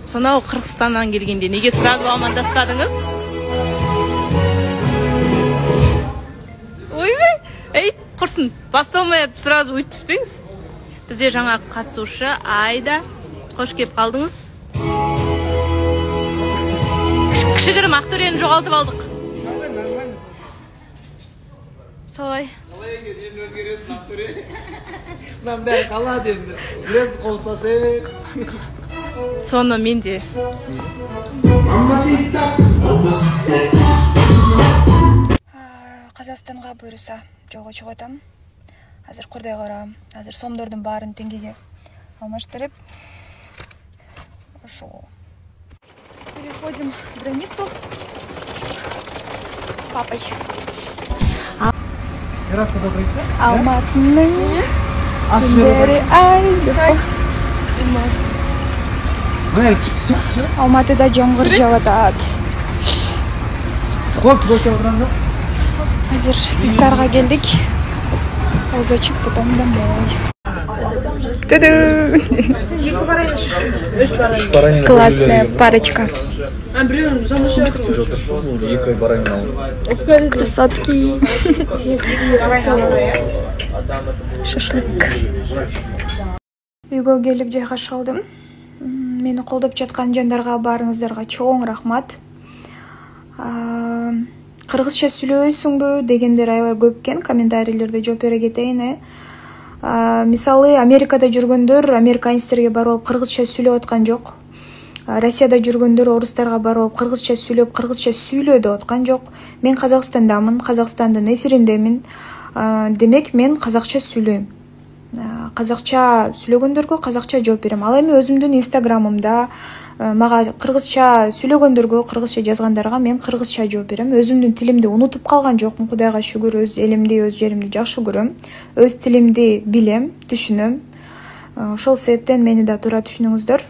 Сонау Кыргызстандан келгенде неге сразу амандаспадыңыз? Ойбай, ей, құрсын, басталмай сразу өйтіп түспеңіз. Бізде жаңа қатысушы Айда, қош келіп қалдыңыз. Кішігірім Ақтөрені жоғалтып алдық. Солай. Қалай енді өзгересін Ақтөре? Мен бәрі қалады енді. Жүресін қолыстасы. Соны мен де. Қазақстанға бұйырса жолға шығып атам. Азыр Қордай қарам. Азыр сомдордун барын теңгеге алмаштырып. Ошо. Переходим границу с папой. Здравствуй, добрый день. Алматының күндері ай. Алматыда жаңғыр жауады. Көп боша отырған жоқ. Азыр ифтарға келдік. Ауыз ашып потом домой. Классная парочка. Красотки. Шашлык. Үйгө келип жайгашып алдым. Мени колдоп жаткан жандарга барыңыздарга чоң рахмат. Кыргызча сүйлөбөйсүңбү дегендер аябай көп экен, комментарийлерде жооп бере кетейин. Мисалы Америкада жүргөндөр американецтерге барып алып кыргызча сүйлөп аткан жок. Россияда жүргөндөр орустарга барып алып кыргызча сүйлөп, кыргызча сүйлөө деп аткан жок. Мен Казакстандамын, Казакстандын эфириндемин. Демек мен казакча сүйлөйм. Казакча сүйлөгөндөргө казакча жооп берем. Ал эми өзүмдүн инстаграмымда мага кыргызча сүйлөгөндөргө, кыргызча жазгандарга мен кыргызча жооп берем. Өзүмдүн тилимди унутуп калган жокмун, Кудайга шүгүр. Өз элимди, өз жеримди жакшы көрөм. Өз тилимди билем, түшүнөм. Ошол себептен мени да туура түшүнүңүздөр.